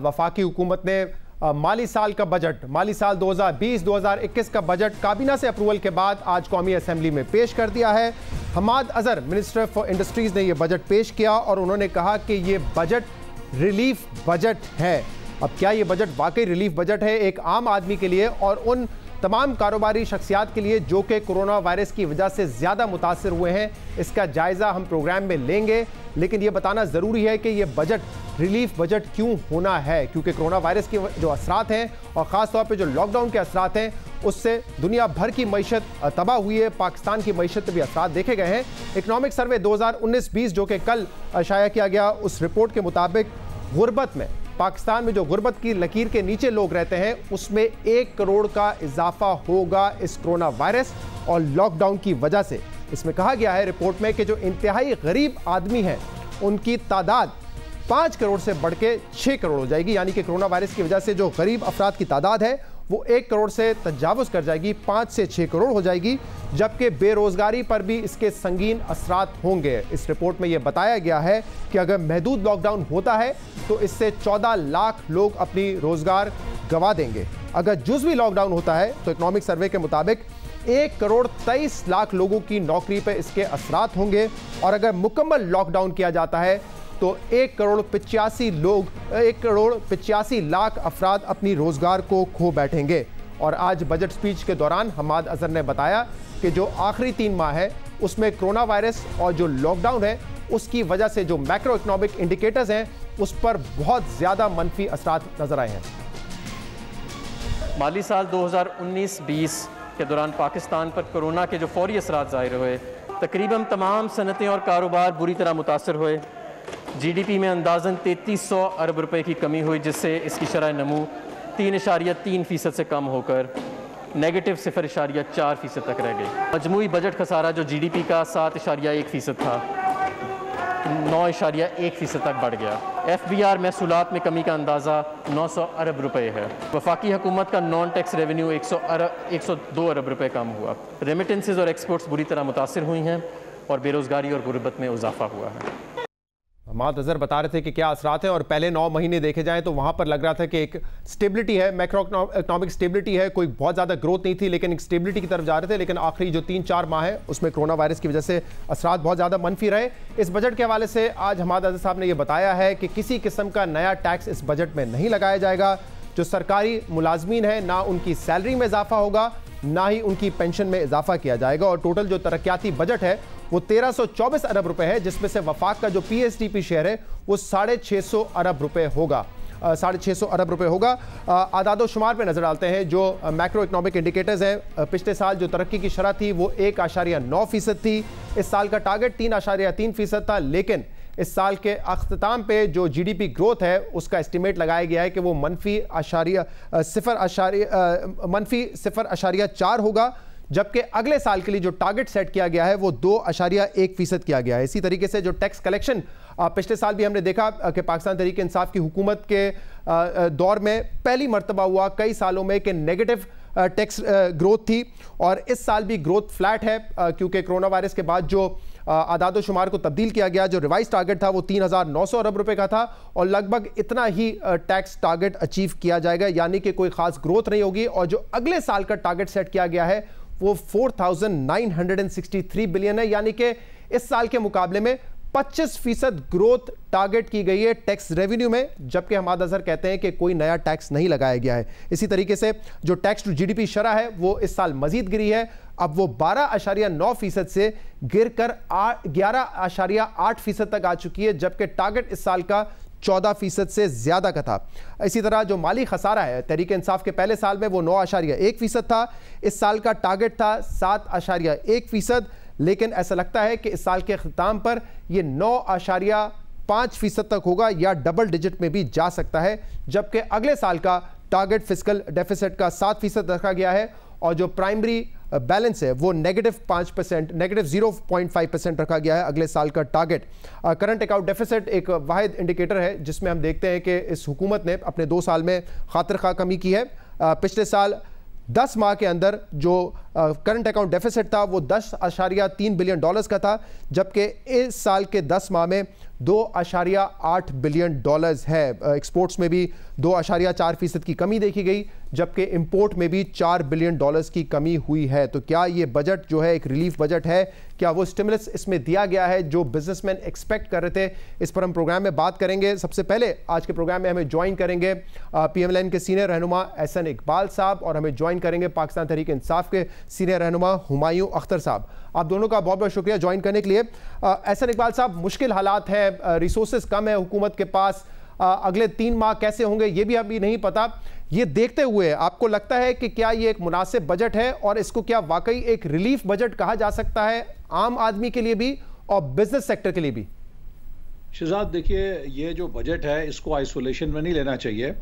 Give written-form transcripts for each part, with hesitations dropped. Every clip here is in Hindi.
वफाकी हुकूमत ने माली साल का बजट, माली साल 2020-2021 का बजट काबीना से अप्रूवल के बाद आज कौमी असेंबली में पेश कर दिया है। Hammad Azhar minister for industries ने यह बजट पेश किया और उन्होंने कहा कि यह बजट रिलीफ बजट है। अब क्या यह बजट वाकई रिलीफ बजट है एक आम आदमी के लिए और उन तमाम कारोबारी शख्सियात के लिए जो कि कोरोना वायरस की वजह से ज़्यादा मुतासर हुए हैं, इसका जायज़ा हम प्रोग्राम में लेंगे। लेकिन यह बताना ज़रूरी है कि यह बजट रिलीफ बजट क्यों होना है, क्योंकि कोरोना वायरस के जो असरात हैं और ख़ास तौर पे जो लॉकडाउन के असरात हैं उससे दुनिया भर की मईशत तबाह हुई है। पाकिस्तान की मईशत पर भी असरात देखे गए हैं। इकनॉमिक सर्वे 2019-20 जो कि कल शाया किया गया, उस रिपोर्ट के मुताबिक गुर्बत में, पाकिस्तान में जो गुर्बत की लकीर के नीचे लोग रहते हैं उसमें 1 करोड़ का इजाफा होगा इस कोरोना वायरस और लॉकडाउन की वजह से। इसमें कहा गया है रिपोर्ट में कि जो इंतहाई गरीब आदमी हैं उनकी तादाद 5 करोड़ से बढ़ के 6 करोड़ हो जाएगी, यानी कि कोरोना वायरस की वजह से जो गरीब अफराद की तादाद है वो 1 करोड़ से तजावुज़ कर जाएगी, 5 से 6 करोड़ हो जाएगी, जबकि बेरोज़गारी पर भी इसके संगीन असरात होंगे। इस रिपोर्ट में यह बताया गया है कि अगर महदूद लॉकडाउन होता है तो इससे 14 लाख लोग अपनी रोज़गार गंवा देंगे। अगर जुज़वी लॉकडाउन होता है तो इकनॉमिक सर्वे के मुताबिक 1 करोड़ 23 लाख लोगों की नौकरी पर इसके असरात होंगे और अगर मुकम्मल लॉकडाउन किया जाता है तो 1 करोड़ 85 लाख अफराद अपनी रोज़गार को खो बैठेंगे। और आज बजट स्पीच के दौरान हमाद अजहर ने बताया कि जो आखिरी 3 माह है उसमें कोरोना वायरस और जो लॉकडाउन है उसकी वजह से जो मैक्रो इकोनॉमिक इंडिकेटर्स हैं उस पर बहुत ज़्यादा मनफी असरात नजर आए हैं। माली साल 2019-20 के दौरान पाकिस्तान पर कोरोना के जो फौरी असरात ज़ाहिर हुए, तकरीबन तमाम सनतें और कारोबार बुरी तरह मुतासर हुए। GDP में अंदाज़न 3300 अरब रुपए की कमी हुई, जिससे इसकी शरह नमू 3.3% से कम होकर नेगेटिव 0.4% तक रह गई। मजमूई बजट खसारा जो GDP का 7.1% था 9.1% तक बढ़ गया। FBR महसूलात में कमी का अंदाज़ा 900 अरब रुपए है। वफाकी हुकूमत का नॉन टैक्स रेवेन्यू 102 अरब रुपए कम हुआ। रेमिटेंसेज और एक्सपोर्ट्स बुरी तरह मुतासर हुई हैं और बेरोज़गारी और गुर्बत में इजाफा हुआ है। हमाद अजहर बता रहे थे कि क्या असरात हैं और पहले 9 महीने देखे जाएं तो वहाँ पर लग रहा था कि एक स्टेबिलिटी है, मैक्रो इकोनॉमिक स्टेबिलिटी है, कोई बहुत ज़्यादा ग्रोथ नहीं थी लेकिन एक स्टेबिलिटी की तरफ जा रहे थे। लेकिन आखिरी जो 3-4 माह है उसमें कोरोना वायरस की वजह से असरात बहुत ज़्यादा मनफी रहे। इस बजट के हवाले से आज हमाद अजहर साहब ने यह बताया है कि किसी किस्म का नया टैक्स इस बजट में नहीं लगाया जाएगा। जो सरकारी मुलाजमीन है ना उनकी सैलरी में इजाफा होगा ना ही उनकी पेंशन में इजाफा किया जाएगा। और टोटल जो तरक्याती बजट है वो 1324 अरब रुपए है, जिसमें से वफाक का जो PSDP शेयर है वो 650 अरब रुपए होगा, 650 अरब रुपए होगा। आदादो शुमार पे नजर डालते हैं। जो मैक्रो इकोनॉमिक इंडिकेटर्स हैं, पिछले साल जो तरक्की की शरह थी वो 1.9% थी। इस साल का टारगेट 3.3% था, लेकिन इस साल के अख्ताम पे जो GDP ग्रोथ है उसका एस्टिमेट लगाया गया है कि वो मनफी 0.4 होगा, जबकि अगले साल के लिए जो टारगेट सेट किया गया है वो 2.1% किया गया है। इसी तरीके से जो टैक्स कलेक्शन पिछले साल भी हमने देखा कि पाकिस्तान तहरीक इंसाफ की हुकूमत के दौर में पहली मरतबा हुआ कई सालों में कि नेगेटिव टैक्स ग्रोथ थी और इस साल भी ग्रोथ फ्लैट है, क्योंकि कोरोना वायरस के बाद जो आदादो शुमार को तब्दील किया गया, जो रिवाइज टारगेट था वो 3900 अरब रुपए का था और लगभग इतना ही टैक्स टारगेट अचीव किया जाएगा, यानी कि कोई खास ग्रोथ नहीं होगी। और जो अगले साल का टारगेट सेट किया गया है वो 4963 बिलियन है, यानी कि इस साल के मुकाबले में 25% ग्रोथ टारगेट की गई है टैक्स रेवेन्यू में, जबकि हमाद अजहर कहते हैं कि कोई नया टैक्स नहीं लगाया गया है। इसी तरीके से जो टैक्स टू GDP शरह है वो इस साल मजीद गिरी है, अब वो 12.9% से गिरकर 11.8% तक आ चुकी है, जबकि टारगेट इस साल का 14% से ज्यादा का था। इसी तरह जो माली खसारा है तहरीक इंसाफ के पहले साल में वो 9.1% था, इस साल का टारगेट था 7.1%, लेकिन ऐसा लगता है कि इस साल के अख्ताम पर यह 9.5% तक होगा या डबल डिजिट में भी जा सकता है, जबकि अगले साल का टारगेट फिस्कल डेफिसिट का 7% रखा गया है और जो प्राइमरी बैलेंस है वो -5%, -0.5% रखा गया है अगले साल का टारगेट। करंट अकाउंट डेफिसिट एक वाहिद इंडिकेटर है जिसमें हम देखते हैं कि इस हुकूमत ने अपने 2 साल में खातिर खा कमी की है। पिछले साल 10 माह के अंदर जो करंट अकाउंट डेफिसिट था वो $10.3 बिलियन का था, जबकि इस साल के 10 माह में $2.8 बिलियन है। एक्सपोर्ट्स में भी 2.4% की कमी देखी गई, जबकि इंपोर्ट में भी $4 बिलियन की कमी हुई है। तो क्या ये बजट जो है एक रिलीफ बजट है? क्या वो स्टिमुलस इसमें दिया गया है जो बिजनेसमैन एक्सपेक्ट कर रहे थे? इस पर हम प्रोग्राम में बात करेंगे। सबसे पहले आज के प्रोग्राम में हमें ज्वाइन करेंगे PMLN के सीनियर रहनुमा एहसन इकबाल साहब, और हमें ज्वाइन करेंगे पाकिस्तान तहरीक इंसाफ के सीनियर रहनुमा हुमायूं अख्तर साहब। आप दोनों का बहुत बहुत शुक्रिया ज्वाइन करने के लिए। एहसन इकबाल साहब, मुश्किल हालात है, रिसोर्सेज कम है हुकूमत के पास, अगले 3 माह कैसे होंगे ये भी अभी नहीं पता। ये देखते हुए आपको लगता है कि क्या ये एक मुनासिब बजट है, और इसको क्या वाकई एक रिलीफ बजट कहा जा सकता है आम आदमी के लिए भी और बिजनेस सेक्टर के लिए भी? शहजाद, देखिए, ये जो बजट है इसको आइसोलेशन में नहीं लेना चाहिए।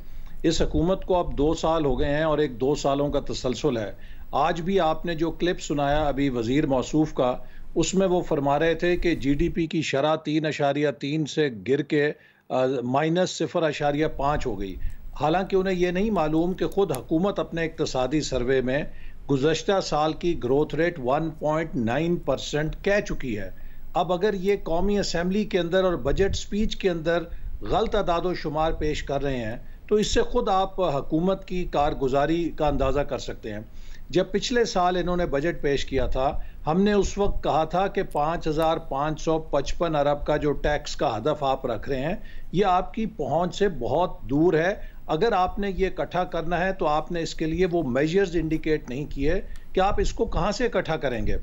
इस हुकूमत को अब 2 साल हो गए हैं और एक 2 सालों का तसलसल है। आज भी आपने जो क्लिप सुनाया अभी वजीर मौसूफ का, उसमें वो फरमा रहे थे कि GDP की शरह 3.3 से गिर के -0.5 हो गई। हालांकि उन्हें यह नहीं मालूम कि खुद हुकूमत अपने इक्तसादी सर्वे में गुज़श्ता साल की ग्रोथ रेट 1.9% कह चुकी है। अब अगर ये कौमी असम्बली के अंदर और बजट स्पीच के अंदर गलत अदाद शुमार पेश कर रहे हैं तो इससे खुद आप हुकूमत की कारगुजारी का अंदाज़ा कर सकते हैं। जब पिछले साल इन्होंने बजट पेश किया था, हमने उस वक्त कहा था कि 5,555 अरब का जो टैक्स का हदफ आप रख रहे हैं ये आपकी पहुंच से बहुत दूर है। अगर आपने ये इकट्ठा करना है तो आपने इसके लिए वो मेजर्स इंडिकेट नहीं किए कि आप इसको कहाँ से इकट्ठा करेंगे।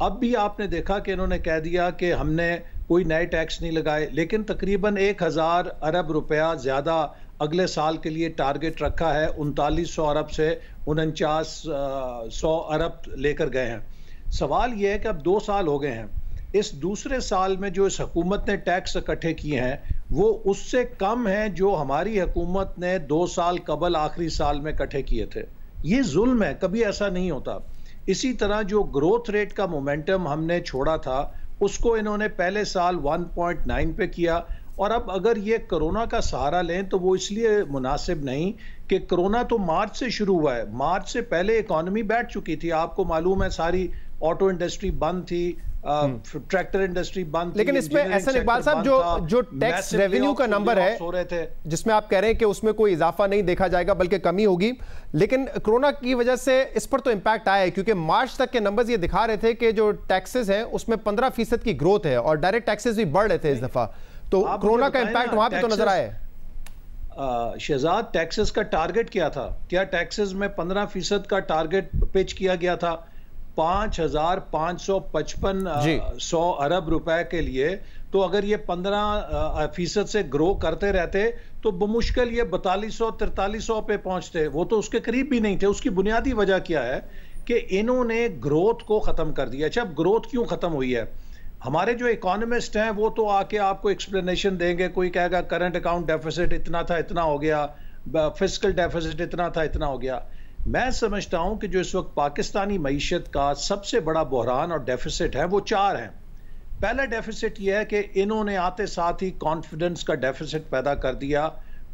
अब भी आपने देखा कि इन्होंने कह दिया कि हमने कोई नए टैक्स नहीं लगाए, लेकिन तकरीबन 1,000 अरब रुपया ज़्यादा अगले साल के लिए टारगेट रखा है। 3900 अरब से 4900 अरब लेकर गए हैं। सवाल यह है कि अब 2 साल हो गए हैं, इस दूसरे साल में जो इस हुकूमत ने टैक्स इकट्ठे किए हैं वो उससे कम है जो हमारी हुकूमत ने 2 साल कबल आखिरी साल में इकट्ठे किए थे। ये जुल्म है, कभी ऐसा नहीं होता। इसी तरह जो ग्रोथ रेट का मोमेंटम हमने छोड़ा था उसको इन्होंने पहले साल 1.9 पे किया, और अब अगर ये कोरोना का सहारा लें तो वो इसलिए मुनासिब नहीं कि कोरोना तो मार्च से शुरू हुआ है। मार्च से पहले इकॉनमी बैठ चुकी थी, आपको मालूम है, सारी ऑटो इंडस्ट्री बंद थी, ट्रैक्टर इंडस्ट्री बंद थी। लेकिन इसमें एहसन इकबाल साहब जो टैक्स रेवेन्यू का नंबर है जिसमें आप कह रहे हैं कि उसमें कोई इजाफा नहीं देखा जाएगा बल्कि कमी होगी, लेकिन कोरोना की वजह से इस पर तो इंपैक्ट आया है, क्योंकि मार्च तक के नंबर्स ये दिखा रहे थे कि जो टैक्सेस हैं उसमें 15% की ग्रोथ है और डायरेक्ट टैक्सेस भी बढ़ रहे थे इस दफा। तो कोरोना का इंपैक्ट वहां पे तो नजर आया है। शहजाद, टैक्सेस का टारगेट क्या था? क्या टैक्सेस में 15% का टारगेट पिच किया गया था 5,555 अरब रुपए के लिए? तो अगर ये 15% से ग्रो करते रहते तो बमुश्किल ये 4200-4300 पे पहुंचते। वो तो उसके करीब भी नहीं थे। उसकी बुनियादी वजह क्या है कि इन्होंने ग्रोथ को खत्म कर दिया। अच्छा, अब ग्रोथ क्यों खत्म हुई है? हमारे जो इकोनॉमिस्ट हैं वो तो आके आपको एक्सप्लेनेशन देंगे, कोई कहेगा करंट अकाउंट डेफिसिट इतना था इतना हो गया, फिस्कल डेफिसिट इतना था इतना हो गया। मैं समझता हूं कि जो इस वक्त पाकिस्तानी मईशत का सबसे बड़ा बहरान और डेफिसिट है वो 4 हैं। पहला डेफिसिट यह है कि इन्होंने आते साथ ही कॉन्फिडेंस का डेफिसिट पैदा कर दिया।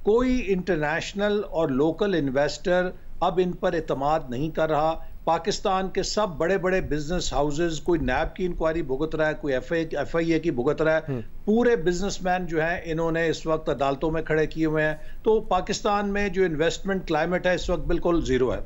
कोई इंटरनेशनल और लोकल इन्वेस्टर अब इन पर एतमाद नहीं कर रहा। पाकिस्तान के सब बड़े बड़े बिजनेस हाउसेज, कोई नैब की इंक्वायरी भुगत रहा है, कोई FIA की भुगत रहा है। पूरे बिजनेसमैन जो हैं इन्होंने इस वक्त अदालतों में खड़े किए हुए हैं। तो पाकिस्तान में जो इन्वेस्टमेंट क्लाइमेट है इस वक्त बिल्कुल जीरो है।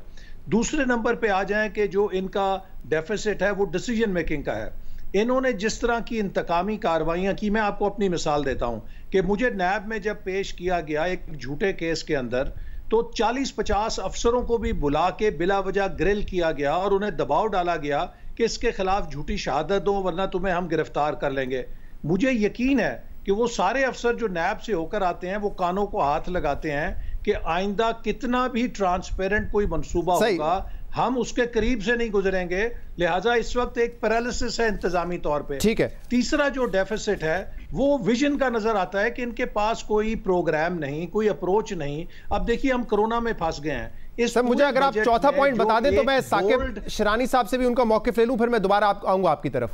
दूसरे नंबर पे आ जाएं कि जो इनका डेफिसिट है वो डिसीजन मेकिंग का है। इन्होंने जिस तरह की इंतकामी कार्रवाइयां की, मैं आपको अपनी मिसाल देता हूं कि मुझे नैब में जब पेश किया गया एक झूठे केस के अंदर, तो 40-50 अफसरों को भी बुला के बिला वजह ग्रिल किया गया और उन्हें दबाव डाला गया कि इसके खिलाफ झूठी शहादत दो वरना तुम्हें हम गिरफ्तार कर लेंगे। मुझे यकीन है कि वो सारे अफसर जो नैब से होकर आते हैं वो कानों को हाथ लगाते हैं कि आइंदा कितना भी ट्रांसपेरेंट कोई मंसूबा होगा हम उसके करीब से नहीं गुजरेंगे। लिहाजा इस वक्त एक पैरालिसिस है इंतजामी तौर पे। ठीक है। तीसरा जो डेफिसिट है वो विजन का नजर आता है कि इनके पास कोई प्रोग्राम नहीं, कोई अप्रोच नहीं। अब देखिए हम कोरोना में फंस गए हैं। सर मुझे अगर आप चौथा पॉइंट बता दें तो मैं साकिब शिरानी साहब से भी उनका मौकिफ ले लूं, फिर मैं दोबारा आऊंगा आपकी तरफ।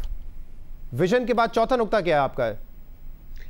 विजन के बाद चौथा नुक्ता क्या है आपका?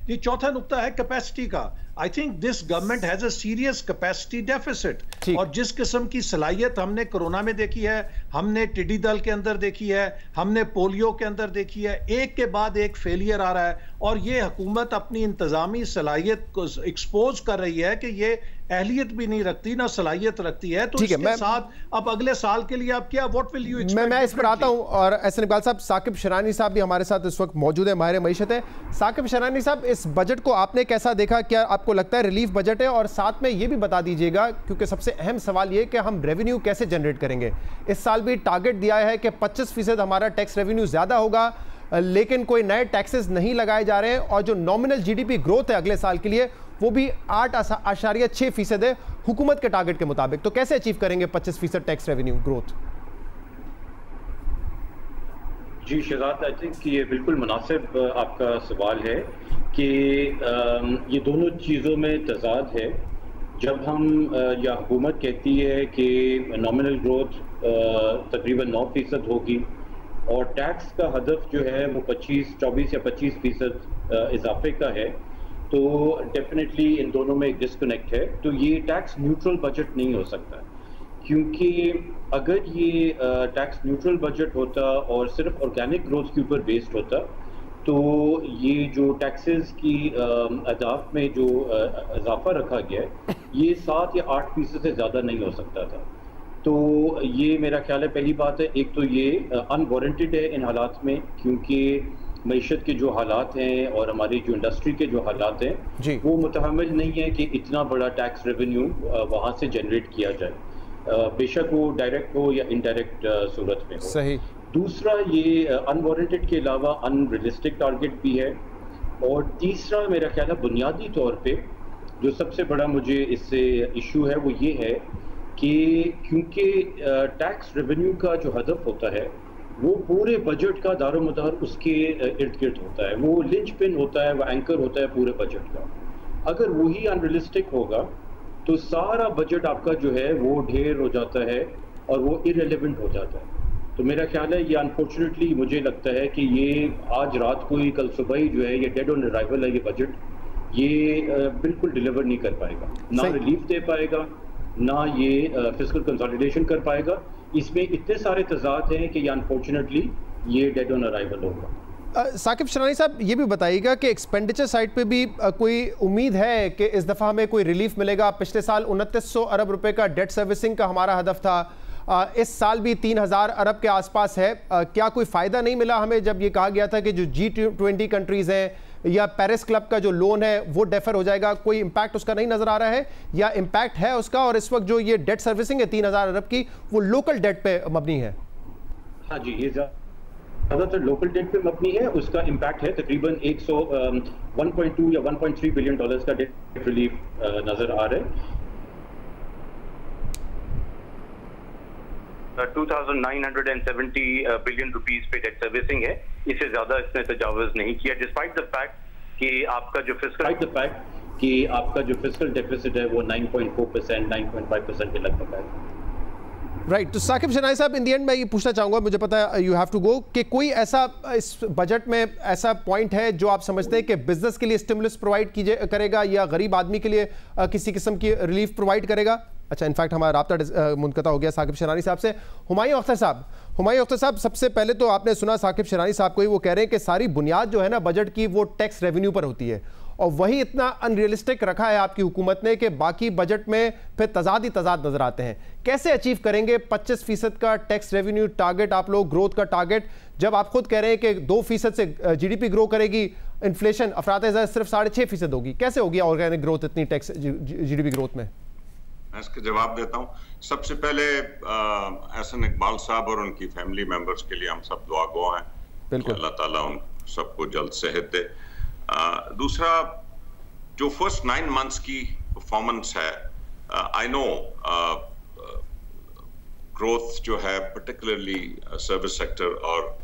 ये चौथा नुक्ता है कैपेसिटी का। I think this government has a serious capacity deficit. और जिस किस्म की सलाहियत हमने कोरोना में देखी है, हमने टिड्डी दल के अंदर देखी है, हमने पोलियो के अंदर देखी है, एक के बाद एक फेलियर आ रहा है और ये हुकूमत अपनी इंतजामी सलाहियत को एक्सपोज कर रही है कि ये अहलियत भी नहीं रखती ना सलाहियत रखती है। तो इसके साथ अब अगले साल के लिए आप क्या व्हाट विल यू एक्सपेक्ट? मैं इस पर आता हूं और एहसन इकबाल साहब, साकिब शरानी साहब भी हमारे साथ इस वक्त मौजूद है, माहिर मईशत है। साकिब शरानी साहब, इस बजट को आपने कैसा देखा? क्या आपको लगता है रिलीफ बजट है? और साथ में ये भी बता दीजिएगा, क्योंकि सबसे अहम सवाल ये कि हम रेवेन्यू कैसे जनरेट करेंगे। इस साल भी टारगेट दिया है कि 25% हमारा टैक्स रेवेन्यू ज्यादा होगा, लेकिन कोई नए टैक्सेस नहीं लगाए जा रहे हैं और जो नॉमिनल जीडीपी ग्रोथ है अगले साल के लिए वो भी 8.6% है हुकूमत के टारगेट के मुताबिक। तो कैसे अचीव करेंगे 25% टैक्स रेवेन्यू ग्रोथ? जी शहजाद, आई थिंक ये बिल्कुल मुनासिब आपका सवाल है कि ये दोनों चीज़ों में तजाद है। जब हम या हुकूमत कहती है कि नॉमिनल ग्रोथ तकरीबन 9% होगी और टैक्स का हदफ जो है वो 24 या 25% इजाफे का है, तो डेफिनेटली इन दोनों में एक डिस्कनेक्ट है। तो ये टैक्स न्यूट्रल बजट नहीं हो सकता, क्योंकि अगर ये टैक्स न्यूट्रल बजट होता और सिर्फ ऑर्गेनिक ग्रोथ के ऊपर बेस्ड होता, तो ये जो टैक्सेस की अहदाफ में जो इजाफा रखा गया है ये 7 या 8% से ज़्यादा नहीं हो सकता था। तो ये मेरा ख्याल है पहली बात है। एक तो ये अनवारंटेड है इन हालात में, क्योंकि मईशत के जो हालात हैं और हमारी जो इंडस्ट्री के जो हालात हैं वो मुतहम्मिल नहीं है कि इतना बड़ा टैक्स रेवेन्यू वहाँ से जनरेट किया जाए, बेशक वो डायरेक्ट हो या इनडायरेक्ट सूरत में हो। सही। दूसरा, ये अनवारंटेड के अलावा अनरियलिस्टिक टारगेट भी है। और तीसरा मेरा ख्याल है बुनियादी तौर पे जो सबसे बड़ा मुझे इससे इशू है वो ये है कि क्योंकि टैक्स रेवेन्यू का जो हदफ होता है वो पूरे बजट का दारोमदार उसके इर्द गिर्द होता है, वो लिंच पिन होता है, वो एंकर होता है पूरे बजट का। अगर वही अनरियलिस्टिक होगा तो सारा बजट आपका जो है वो ढेर हो जाता है और वो इररिलेवेंट हो जाता है। तो मेरा ख्याल है ये अनफॉर्चुनेटली मुझे लगता है कि ये आज रात को ही कल सुबह ही जो है ये डेड ऑन अराइवल है ये बजट, ये बिल्कुल डिलीवर नहीं कर पाएगा, ना रिलीफ दे पाएगा, ना ये फिस्कल कंसोलिडेशन कर पाएगा। इसमें इतने सारे तजाद हैं कि ये अनफॉर्चुनेटली ये डेड ऑन अराइवल होगा। साकिब शरानी साहब, ये भी बताइएगा कि एक्सपेंडिचर साइड पे भी कोई उम्मीद है कि इस दफ़ा हमें कोई रिलीफ मिलेगा? पिछले साल 2900 अरब रुपए का डेट सर्विसिंग का हमारा हदफ था, इस साल भी 3000 अरब के आसपास है। क्या कोई फ़ायदा नहीं मिला हमें जब ये कहा गया था कि जो G20 कंट्रीज़ हैं या पेरिस क्लब का जो लोन है वो डेफर हो जाएगा? कोई इम्पैक्ट उसका नहीं नज़र आ रहा है या इम्पैक्ट है उसका? और इस वक्त जो ये डेट सर्विसिंग है 3000 अरब की, वो लोकल डेट पे मबनी है? हाँ जी, ये ज़्यादातर लोकल डेट पे मबनी है। उसका इम्पैक्ट है तकरीबन 1.2 या 1.3 बिलियन डॉलर्स का डेट रिलीफ नज़र आ रहा है। 2970 बिलियन रुपीस पे डेट सर्विसिंग है, इससे ज्यादा इसने तजावुज नहीं किया, डिस्पाइट द फैक्ट कि आपका जो फिस्कल डेफिसिट है वो 9.4%, 9.5% के लगभग है। राइट। तो साकिब शरानी साहब, इन दी एंड मैं ये पूछना चाहूँगा, मुझे पता है यू हैव टू गो, कि कोई ऐसा इस बजट में ऐसा पॉइंट है जो आप समझते हैं कि बिजनेस के लिए स्टिमुलस प्रोवाइड करेगा या गरीब आदमी के लिए किसी किस्म की रिलीफ प्रोवाइड करेगा? अच्छा, इनफैक्ट हमारा राब्ता मुनक़ता हो गया साकिब शरानी साहब से। हुमायूं अख्तर साहब, सबसे पहले तो आपने सुना साकिब शरानी साहब को ही, वो कह रहे हैं कि सारी बुनियाद जो है ना बजट की वो टैक्स रेवेन्यू पर होती है, और वही इतना अनरियलिस्टिक रखा है आपकी हुकूमत ने कि बाकी बजट में फिर तजाद ही तजाद नजर आते हैं। कैसे अचीव करेंगे 25% का टैक्स रेवेन्यू टारगेट आप लोग, ग्रोथ का टारगेट, जब आप खुद कह रहे हैं कि 2% से जीडीपी ग्रो करेगी, इन्फ्लेशन अफरात सिर्फ 6.5% होगी? कैसे होगी ऑर्गेनिक ग्रोथ इतनी टैक्स जीडीपी ग्रोथ में? मैं इसके जवाब देता हूँ। सबसे पहले एहसन इकबाल साहब और उनकी फैमिली मेंबर्स के लिए हम सब दुआ गो हैं, अल्लाह ताला उन सबको जल्द सेहत दे। दूसरा, जो फर्स्ट 9 मंथ्स की परफॉर्मेंस है, आई नो ग्रोथ जो है पर्टिकुलरली सर्विस सेक्टर और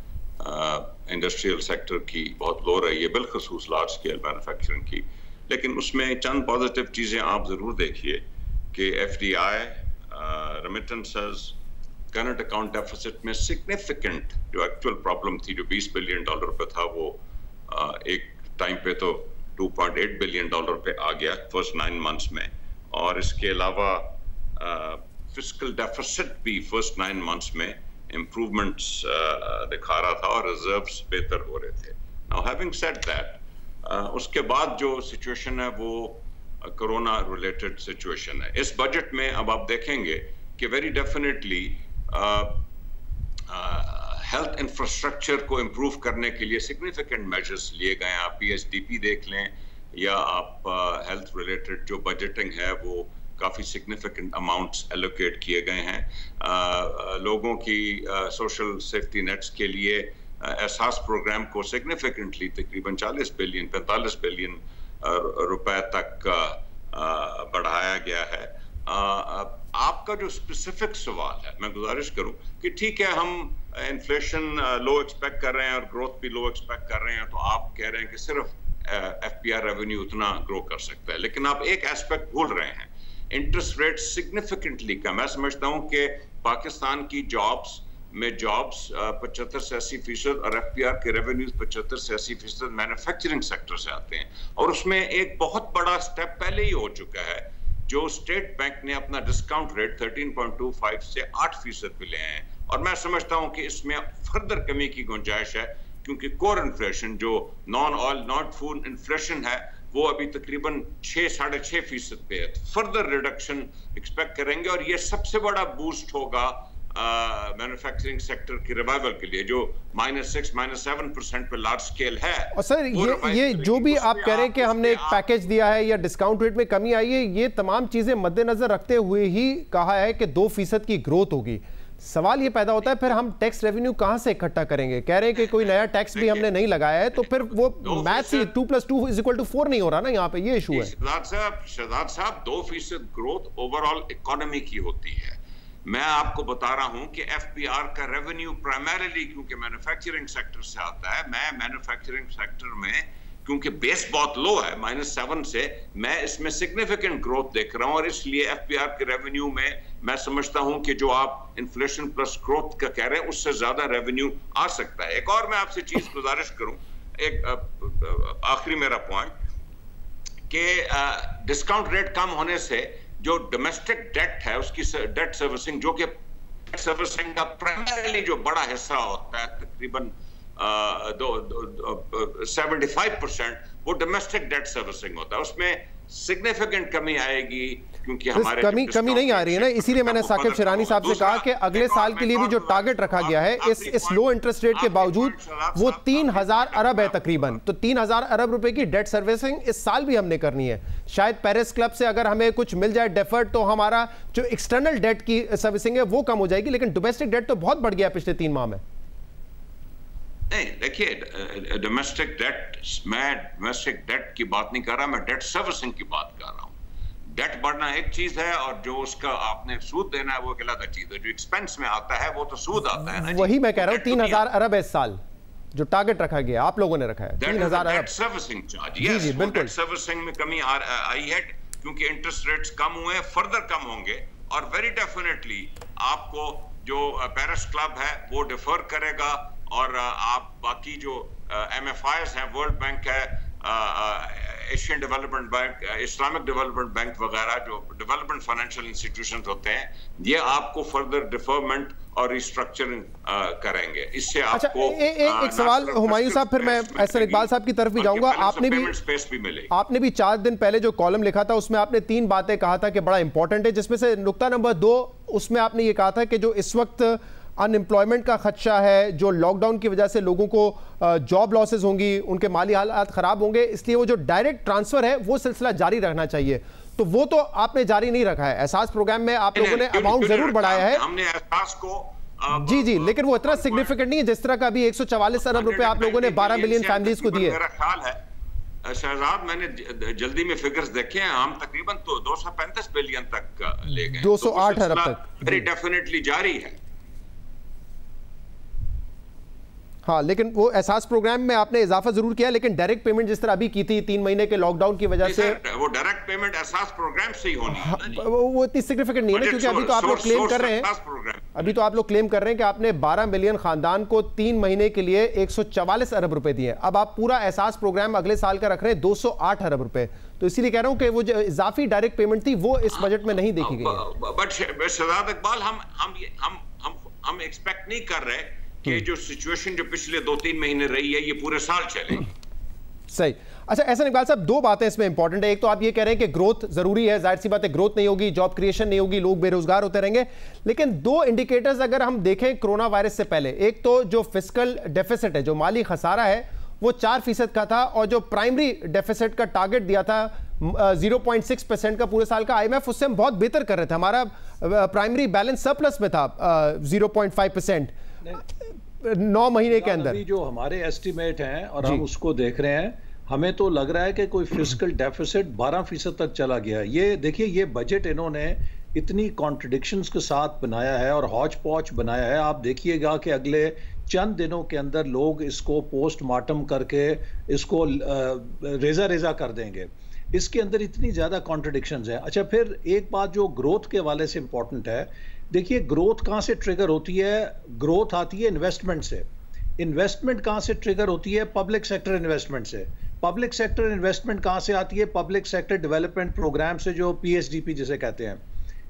इंडस्ट्रियल सेक्टर की बहुत लो रही है, बिलखसूस लार्ज स्केल मैन्युफैक्चरिंग की, लेकिन उसमें चंद पॉजिटिव चीज़ें आप ज़रूर देखिए कि FDI, remittances, current account deficit में सिग्निफिकेंट जो एक्चुअल प्रॉब्लम थी, जो $20 बिलियन पे था, वो एक टाइम पे तो $2.8 बिलियन पे आ गया फर्स्ट 9 मंथ्स में, और इसके अलावा फिस्कल डेफिसिट भी फर्स्ट 9 मंथ्स में इम्प्रूवमेंट्स दिखा रहा था और रिजर्व्स बेहतर हो रहे थे। नाउ हैविंग सेड दैट, उसके बाद जो सिचुएशन है वो कोरोना रिलेटेड सिचुएशन है। इस बजट में अब आप देखेंगे कि वेरी डेफिनेटली हेल्थ इंफ्रास्ट्रक्चर को इम्प्रूव करने के लिए सिग्निफिकेंट मेजर्स लिए गए हैं। आप PSDP देख लें या आप हेल्थ रिलेटेड जो बजटिंग है वो काफ़ी सिग्निफिकेंट अमाउंट्स एलोकेट किए गए हैं। लोगों की सोशल सेफ्टी नेट्स के लिए एहसास प्रोग्राम को सिग्निफिकेंटली तकरीबन 45 बिलियन रुपए तक बढ़ाया गया है। आपका जो स्पेसिफिक सवाल है, मैं गुजारिश करूं कि ठीक है हम इन्फ्लेशन लो एक्सपेक्ट कर रहे हैं और ग्रोथ भी लो एक्सपेक्ट कर रहे हैं, तो आप कह रहे हैं कि सिर्फ FPR रेवेन्यू उतना ग्रो कर सकता है, लेकिन आप एक एस्पेक्ट भूल रहे हैं, इंटरेस्ट रेट सिग्निफिकेंटली कम। मैं समझता हूं कि पाकिस्तान की जॉब्स 75 से 80% और FPR के रेवेन्यूज 75 से 80% मैन्युफैक्चरिंग सेक्टर से आते हैं, और उसमें एक बहुत बड़ा स्टेप पहले ही हो चुका है जो स्टेट बैंक ने अपना डिस्काउंट रेट 13.25 से 8% पे ले आए हैं, और मैं समझता हूं कि इसमें फर्दर कमी की गुंजाइश है, क्योंकि कोर इन्फ्लेशन जो non oil not food inflation है वो अभी तकरीबन 6-6.5% पे है। फर्दर रिडक्शन एक्सपेक्ट करेंगे और ये सबसे बड़ा बूस्ट होगा मैन्युफैक्चरिंग सेक्टर की रिवाइवल के लिए, जो -6 -7% पे लार्ज स्केल है। और सर ये जो भी आप कह रहे हैं कि हमने एक पैकेज दिया है या डिस्काउंट रेट में कमी आई है, ये तमाम चीजें मद्देनजर रखते हुए ही कहा है कि 2% की ग्रोथ होगी। सवाल ये पैदा होता है फिर हम टैक्स रेवेन्यू कहां से इकट्ठा करेंगे? कह रहे हैं कि कोई नया टैक्स भी हमने नहीं लगाया है, तो फिर वो मैथ्स ही 2 + 2 = 4 नहीं हो रहा ना, यहाँ पे ये इशू है। शहजाद साहब 2% ग्रोथ ओवरऑल इकोनॉमी की होती है। मैं आपको बता रहा हूं कि FPR का रेवेन्यू प्राइमरीली क्योंकि मैन्युफैक्चरिंग सेक्टर से आता है, मैं मैन्युफैक्चरिंग सेक्टर में क्योंकि बेस बहुत लो है -7 से, मैं इसमें सिग्निफिकेंट ग्रोथ देख रहा हूं, और इसलिए FPR के रेवेन्यू में मैं समझता हूं कि जो आप इन्फ्लेशन प्लस ग्रोथ का कह रहे हैं उससे ज्यादा रेवेन्यू आ सकता है। एक और मैं आपसे चीज गुजारिश करूं, एक आखिरी मेरा पॉइंट कि डिस्काउंट रेट कम होने से जो डोमेस्टिक डेट है उसकी डेट सर्विसिंग, जो कि सर्विसिंग का प्राइमरीली जो बड़ा हिस्सा होता है तकरीबन 75%, वो डोमेस्टिक डेट सर्विसिंग होता है, उसमें सिग्निफिकेंट कमी आएगी क्योंकि हमारे कमी नहीं आ रही है ना। इसीलिए मैंने साकिब शिरानी साहब से कहा कि अगले साल के लिए भी जो टारगेट रखा गया है इस लो इंटरेस्ट रेट के बावजूद वो 3000 अरब है तकरीबन, तो 3000 अरब रुपए की डेट सर्विसिंग इस साल भी हमने करनी है। शायद पेरिस क्लब से अगर हमें कुछ मिल जाए डेफर्ड, तो हमारा जो एक्सटर्नल डेट की सर्विसिंग है वो कम हो जाएगी, लेकिन डोमेस्टिक डेट तो बहुत बढ़ गया पिछले 3 माह में। नहीं, देखिए डोमेस्टिक डेट, मैं डोमेस्टिक डेट की बात नहीं कर रहा, मैं डेट सर्विसिंग की बात कर रहा हूँ। डेट बढ़ना एक चीज है और जो उसका आपने सूद देना है वो एक अलग चीज है। जो एक्सपेंस में आता है वो तो सूद आता है ना। वही मैं कह रहा हूँ 3000 अरब है इस साल जो टारगेट रखा गया, आप लोगों ने रखा है 3000 अरब सर्विसिंग चार्ज। जी बिल्कुल, सर्विसिंग में कमी आई है क्योंकि इंटरेस्ट रेट्स कम हुए, फर्दर कम होंगे, और वेरी डेफिनेटली आपको जो पेरिस क्लब है वो डिफर करेगा, और आप बाकी जो MFIs हैं, वर्ल्ड बैंक है, Asian development bank, Islamic development bank वगैरह जो डेवलपमेंट फाइनेंशियल इंस्टीट्यूशंस होते हैं, ये आपको फर्दर डिफरमेंट और रिस्ट्रक्चरिंग करेंगे। इससे आपको एक सवाल हुमायूं साहब, फिर मैं एहसन इकबाल साहब की तरफ भी जाऊंगा। आपने भी 4 दिन पहले जो कॉलम लिखा था उसमें आपने 3 बातें कहा था कि बड़ा इंपॉर्टेंट है, जिसमें से नुक्ता नंबर 2 उसमें आपने ये कहा था कि जो इस वक्त अनएम्प्लॉयमेंट का खदशा है, जो लॉकडाउन की वजह से लोगों को जॉब लॉसेस होंगी, उनके माली हालात खराब होंगे, इसलिए वो जो डायरेक्ट ट्रांसफर है वो सिलसिला जारी रखना चाहिए। तो वो तो आपने जारी नहीं रखा है। एहसास प्रोग्राम में आप लोगों ने अमाउंट जरूर बढ़ाया है, हमने एहसास को जी, लेकिन वो इतना सिग्निफिकेंट नहीं है जिस तरह का अभी 144 अरब रुपए आप लोगों ने 12 मिलियन फैमिलीज को दिए। मेरा ख्याल है शहजाद, मैंने जल्दी में फिगर्स देखे हैं, हम तकरीबन तो 235 बिलियन तक ले गए, 208 अरब तक वेरी डेफिनेटली जारी है। हाँ, लेकिन वो एहसास प्रोग्राम में आपने इजाफा जरूर किया, लेकिन डायरेक्ट पेमेंट जिस तरह अभी की थी 3 महीने के लॉकडाउन की वजह से, वो डायरेक्ट पेमेंट एहसास प्रोग्राम से ही होनी है, वो इतनी सिग्निफिकेंट नहीं है ना, क्योंकि अभी तो आप लोग क्लेम कर रहे हैं अभी तो आप लोग क्लेम कर रहे हैं कि आपने 12 मिलियन खानदान को 3 महीने के लिए 144 अरब रुपए दिए। अब आप पूरा एहसास प्रोग्राम अगले साल का रख रहे हैं 208 अरब रुपए। तो इसीलिए कह रहा हूं कि वो जो इजाफी डायरेक्ट पेमेंट थी वो इस बजट में नहीं देखी गई है। बट शहजाद इकबाल, हम एक्सपेक्ट नहीं कर रहे कि जो सिचुएशन जो पिछले 2-3 महीने रही है ये पूरे साल चलेगी। सही। अच्छा एहसान इकबाल साहब, दो बातें इसमें इंपॉर्टेंट है। एक तो आप ये कह रहे हैं कि ग्रोथ जरूरी है, जाहिर सी बात है ग्रोथ नहीं होगी, जॉब क्रिएशन नहीं होगी, लोग बेरोजगार होते रहेंगे। लेकिन दो इंडिकेटर्स अगर हम देखें कोरोना वायरस से पहले, एक तो जो फिस्कल डेफिसिट है, जो माली खसारा है, वो 4% का था, और जो प्राइमरी डेफिसिट का टारगेट दिया था 0.6% का पूरे साल का, IMF उससे हम बहुत बेहतर कर रहे थे। हमारा प्राइमरी बैलेंस सरप्लस में था 0.5% 9 महीने के अंदर। जो हमारे एस्टिमेट हैं और हम उसको देख रहे हैं, हमें तो लग रहा है कि कोई फिस्कल डेफिसिट 12% तक चला गया। ये देखिए, ये बजट इन्होंने इतनी कॉन्ट्रडिक्शंस के साथ बनाया है और हौच पौच बनाया है। आप देखिएगा कि अगले चंद दिनों के अंदर लोग इसको पोस्टमार्टम करके इसको रेजा कर देंगे। इसके अंदर इतनी ज़्यादा कॉन्ट्रडिक्शंस हैं। अच्छा, फिर एक बात जो ग्रोथ के हवाले से इंपॉर्टेंट है, देखिए ग्रोथ कहाँ से ट्रिगर होती है? ग्रोथ आती है इन्वेस्टमेंट से। इन्वेस्टमेंट कहाँ से ट्रिगर होती है? पब्लिक सेक्टर इन्वेस्टमेंट से। पब्लिक सेक्टर इन्वेस्टमेंट कहाँ से आती है? पब्लिक सेक्टर डेवलपमेंट प्रोग्राम से, जो PSDP जिसे कहते हैं।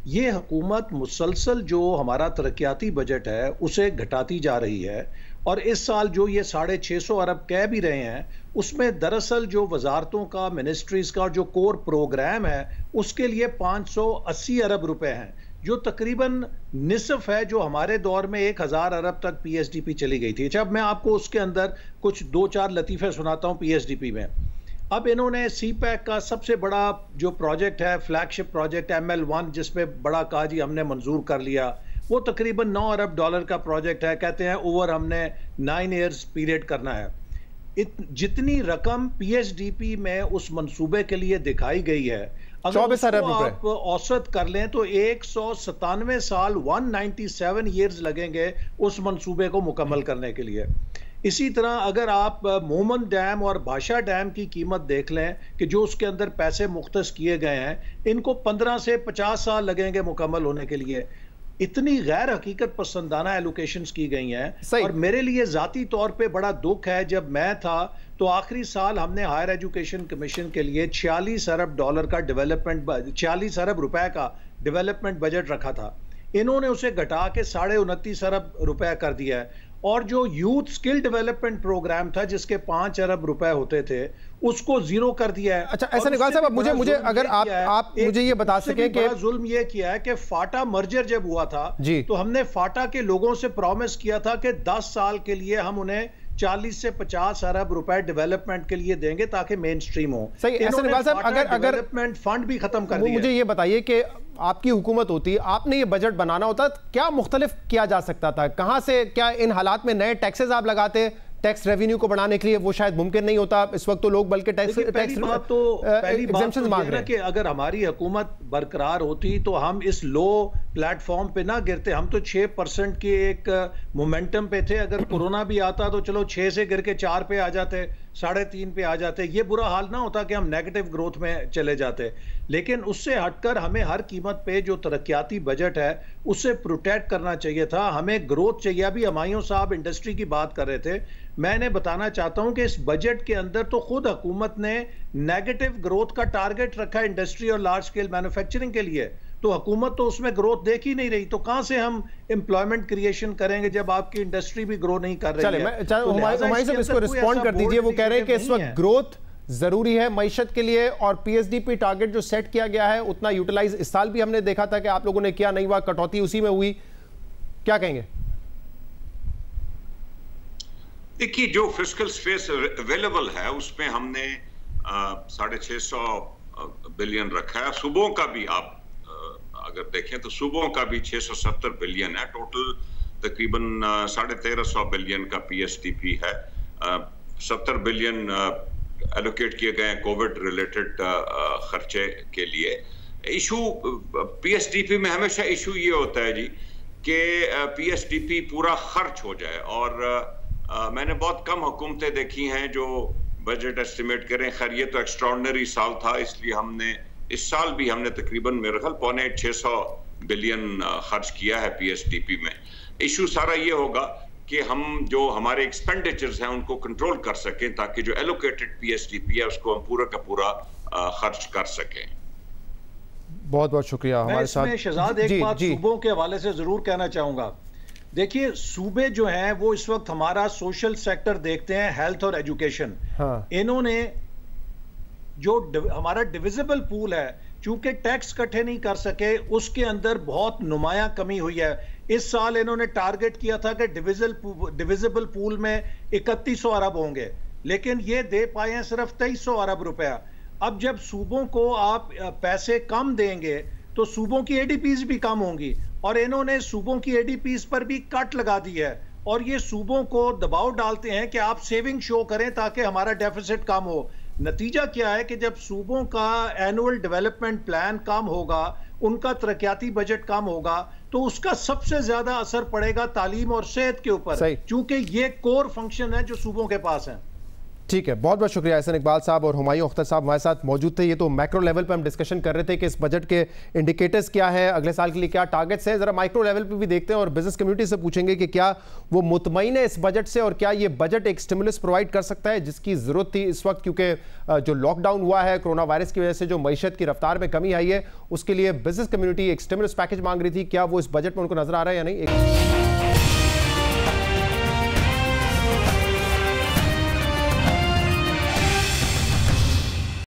ये हुकूमत मुसलसल जो हमारा तरक्याती बजट है उसे घटाती जा रही है, और इस साल जो ये 650 अरब कह भी रहे हैं, उसमें दरअसल जो वजारतों का, मिनिस्ट्रीज का जो कोर प्रोग्राम है उसके लिए 580 अरब रुपए हैं, जो तकरीबन निसफ है जो हमारे दौर में 1000 अरब तक PSDP चली गई थी। अच्छा, अब मैं आपको उसके अंदर कुछ 2-4 लतीफ़े सुनाता हूँ PSDP में। अब इन्होंने CPEC का सबसे बड़ा जो प्रोजेक्ट है, फ्लैगशिप प्रोजेक्ट ML1, जिसमें बड़ा कहा जी हमने मंजूर कर लिया, वो तकरीबन 9 अरब डॉलर का प्रोजेक्ट है। कहते हैं ओवर हमने 9 ईयर्स पीरियड करना है। जितनी रकम PSDP में उस मंसूबे के लिए दिखाई गई है, अगर आप औसत कर लें तो 197 साल 197 ईयर्स लगेंगे उस मंसूबे को मुकम्मल करने के लिए। इसी तरह अगर आप मोमन डैम और भाषा डैम की कीमत देख लें कि जो उसके अंदर पैसे मुख्तस किए गए हैं, इनको 15 से 50 साल लगेंगे मुकम्मल होने के लिए। इतनी गैर हकीकत पसंदाना एलोकेशंस की गई हैं। और मेरे लिए ज़ाती तौर पे बड़ा दुख है, जब मैं था तो आखिरी साल हमने हायर एजुकेशन कमीशन के लिए 46 अरब डॉलर का डेवलपमेंट 46 अरब रुपए का डेवलपमेंट बजट रखा था। इन्होंने उसे घटा के 29.5 अरब रुपए कर दिया है। और जो यूथ स्किल डेवलपमेंट प्रोग्राम था जिसके 5 अरब रुपए होते थे, उसको जीरो कर दिया है। अच्छा, ऐसा निकाल साहब, मुझे अगर आप मुझे ये बता सकें कि जुल्म ये किया है कि फाटा मर्जर जब हुआ था तो हमने फाटा के लोगों से प्रॉमिस किया था कि 10 साल के लिए हम उन्हें 40 से 50 अरब रुपए डेवलपमेंट के लिए देंगे ताकि मेन स्ट्रीम हो। सही। ऐसा निकाल साहब, अगर डेवलपमेंट फंड भी खत्म कर दिया। मुझे ये बताइए कि आपकी हुकूमत होती, आपने ये बजट बनाना होता, क्या मुख्तलिफ किया जा सकता था? कहां से, क्या इन हालात में नए टैक्सेस आप लगाते? टैक्स रेवेन्यू को बढ़ाने के लिए वो शायद मुमकिन नहीं होता इस वक्त, तो लोग बल्कि टैक्स एग्जेम्पशन मांग रहे हैं कि अगर हमारी हुकूमत बरकरार होती तो हम इस लो प्लेटफॉर्म पे ना गिरते। हम तो 6% के एक मोमेंटम पे थे। अगर कोरोना भी आता तो चलो 6 से गिर के 4 पे आ जाते, 3.5 पे आ जाते, ये बुरा हाल ना होता कि हम नेगेटिव ग्रोथ में चले जाते। लेकिन उससे हटकर हमें हर कीमत पे जो तरक्याती बजट है उसे प्रोटेक्ट करना चाहिए था। हमें ग्रोथ चाहिए। अभी हमायूं साहब इंडस्ट्री की बात कर रहे थे, मैंने बताना चाहता हूं कि इस बजट के अंदर तो खुद हुकूमत ने नेगेटिव ग्रोथ का टारगेट रखा है इंडस्ट्री और लार्ज स्केल मैन्युफैक्चरिंग के लिए। तो हुकूमत तो उसमें ग्रोथ देख ही नहीं रही, तो कहां से हम एम्प्लॉयमेंट क्रिएशन करेंगे जब आपकी इंडस्ट्री भी ग्रो नहीं कर रही है? इसको रिस्पॉन्ड कर दीजिए। वो कह रहे हैं कि इस वक्त ग्रोथ जरूरी है मईशत के लिए, और PSDP टारगेट जो सेट किया गया है उतना यूटिलाइज इस साल भी हमने देखा था कि आप लोगों ने किया नहीं हुआ, कटौती उसी में हुई। क्या कहेंगे? देखिए, जो फिस्कल स्पेस अवेलेबल है उसमें हमने 650 बिलियन रखा है। सूबों का भी आप अगर देखें तो सूबों का भी 670 बिलियन है। टोटल तकरीबन 1350 बिलियन का PSDP है। 70 बिलियन एलोकेट किए गए हैं कोविड रिलेटेड खर्चे के लिए। इशू PSDP में हमेशा इशू ये होता है जी कि PSDP पूरा खर्च हो जाए, और मैंने बहुत कम हुकूमतें देखी हैं जो बजट एस्टिमेट करें। खैर, ये तो एक्स्ट्राऑर्डिनरी साल था, इसलिए हमने इस साल भी हमने तकरीबन मेरे ख्याल 650 बिलियन खर्च किया है पीएसडीपी में। इशू सारा ये होगा कि हम जो हमारे एक्सपेंडिचर्स हैं उनको कंट्रोल कर सकें, ताकि जो एलोकेटेड पीएसडीपी है उसको हम पूरा का पूरा खर्च कर सकें। बहुत बहुत शुक्रिया। हमारे साथ शहजाद एक बात सूबों के हवाले से जरूर कहना चाहूंगा। देखिए, सूबे जो हैं वो इस वक्त हमारा सोशल सेक्टर देखते हैं, हेल्थ और एजुकेशन। हाँ। इन्होंने जो हमारा डिविजिबल पूल है, चूंकि टैक्स इकट्ठे नहीं कर सके, उसके अंदर बहुत नुमाया कमी हुई है। इस साल इन्होंने टारगेट किया था कि डिविजिबल पूल में 3100 अरब होंगे, लेकिन ये दे पाए हैं सिर्फ 2300 अरब रुपया। अब जब सूबों को आप पैसे कम देंगे तो सूबों की एडीपीज भी कम होंगी, और इन्होंने सूबों की एडीपीज पर भी कट लगा दी है, और ये सूबों को दबाव डालते हैं कि आप सेविंग शो करें ताकि हमारा डेफिसिट कम हो। नतीजा क्या है कि जब सूबों का एनुअल डेवलपमेंट प्लान कम होगा, उनका तरक्याती बजट कम होगा, तो उसका सबसे ज्यादा असर पड़ेगा तालीम और सेहत के ऊपर, क्योंकि ये कोर फंक्शन है जो सूबों के पास है। ठीक है, बहुत बहुत शुक्रिया एहसन इकबाल साहब और हुमायूं अख्तर साहब हमारे साथ मौजूद थे। ये तो मैक्रो लेवल पे हम डिस्कशन कर रहे थे कि इस बजट के इंडिकेटर्स क्या है, अगले साल के लिए क्या टारगेट्स हैं। जरा माइक्रो लेवल पे भी देखते हैं और बिजनेस कम्युनिटी से पूछेंगे कि क्या वो मुतमईन है इस बजट से, और क्या ये बजट एक स्टिमुलस प्रोवाइड कर सकता है जिसकी जरूरत थी इस वक्त, क्योंकि जो लॉकडाउन हुआ है कोरोना वायरस की वजह से जो मईशत की रफ्तार में कमी आई है, उसके लिए बिजनेस कम्युनिटी एक स्टिमुलस पैकेज मांग रही थी। क्या वो इस बजट में उनको नजर आ रहा है या नहीं?